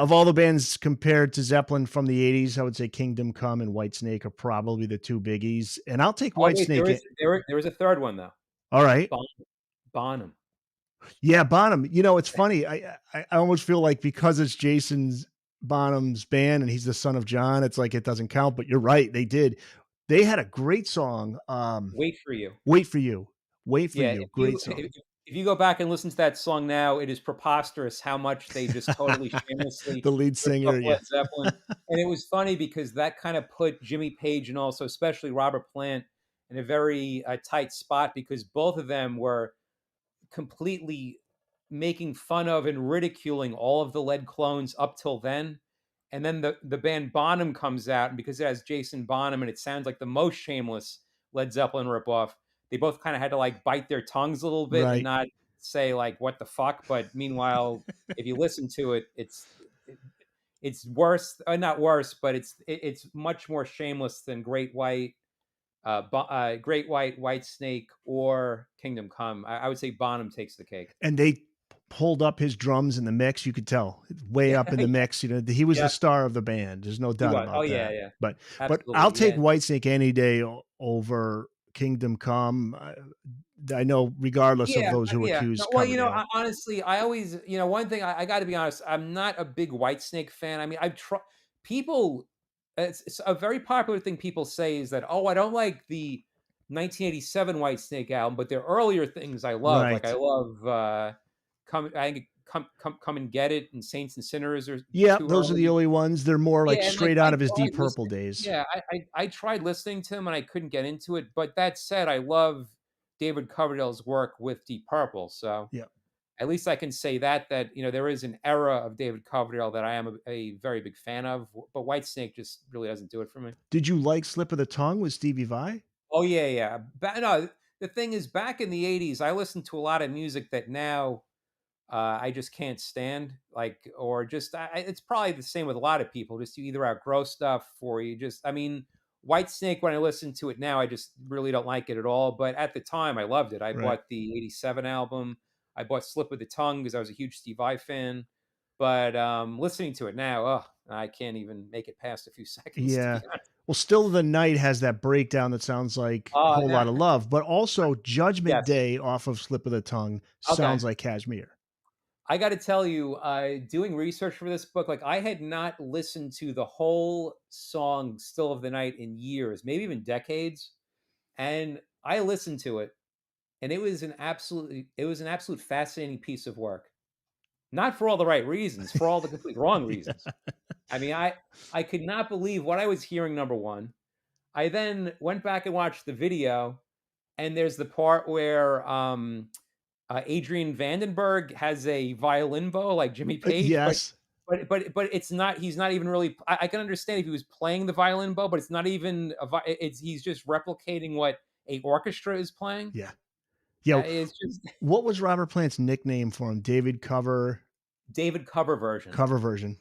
Of all the bands compared to Zeppelin from the '80s, I would say Kingdom Come and Whitesnake are probably the 2 biggies, and I'll take Oh, wait, Whitesnake I there was a third one, though. all right. Bon Bonham. Yeah, Bonham. It's funny. I almost feel like because it's Jason's Bonham's band and he's the son of John, it's like it doesn't count, but you're right, they did. They had a great song, Wait for You. Wait for You. Wait for Yeah, You, great song. if you go back and listen to that song now, it is preposterous how much they just totally shamelessly The lead ripped off singer, Led yeah. Zeppelin, and it was funny because that kinda put Jimmy Page and also especially Robert Plant in a very, tight spot because both of them were completely making fun of and ridiculing all of the Led clones up till then, and then the band Bonham comes out, and because it has Jason Bonham and it sounds like the most shameless Led Zeppelin ripoff, they both kinda had to, like, bite their tongues a little bit and Right. not say, like, "What the fuck?" But meanwhile, if you listen to it, it it's worse not worse, but it's much more shameless than Great White, Whitesnake, or Kingdom Come. I would say Bonham takes the cake. And they pulled up his drums in the mix, you could tell, way Yeah, up in the mix, he was yeah, the star of the band, there's no he doubt was. Oh, about yeah, that. yeah. But I'll Absolutely, take yeah. Whitesnake any day o over Kingdom Come. I know regardless of Yeah, those who yeah. No, accuse well, covered, honestly, I always one thing I gotta be honest, I'm not a big Whitesnake fan. I mean, I've tried people it's a very popular thing people say is that, "Oh, I don't like the 1987 Whitesnake album, but their earlier things I love." Like, I right. love, Come and Get It and Saints and Sinners are Yep, too those are the early. early ones, they're more, like, Yeah, and, like, straight out I of his tried Deep Purple listening days. yeah, I tried listening to him, and I couldn't get into it, but that said, I love David Coverdale's work with Deep Purple, so Yep. at least I can say that, there is an era of David Coverdale that I am a very big fan of, but Whitesnake just really doesn't do it for me. Did you like Slip of the Tongue with Stevie Vai? Oh, yeah, yeah. No, the thing is, back in the '80s, I listened to a lot of music that now I just can't stand, like, or just it's probably the same with a lot of people. Just you either outgrow stuff or you just, I mean, Whitesnake. When I listen to it now, I just really don't like it at all. But at the time, I loved it. I Right. bought the '87 album. I bought Slip of the Tongue because I was a huge Steve Vai fan. But listening to it now, oh, I can't even make it past a few seconds to Yeah. be honest. Well, Still of the Night has that breakdown that sounds like a Oh, Whole no, Lotta Love, but also Judgment yes, Day off of Slip of the Tongue okay. sounds like Kashmir. I got to tell you, doing research for this book, like I had not listened to the whole song "Still of the Night" in years, maybe even decades, and I listened to it, and it was an absolute fascinating piece of work. Not for all the right reasons, for all the complete wrong reasons. Yeah. I mean, I could not believe what I was hearing. Number one, I then went back and watched the video, and there's the part where Adrian Vandenberg has a violin bow like Jimmy Page, but Yes. it's not. He's not even really. I can understand if he was playing the violin bow, but it's not even. It's he's just replicating what a orchestra is playing. Yeah. Yeah, It's just what was Robert Plant's nickname for him? David David cover version. Cover Version.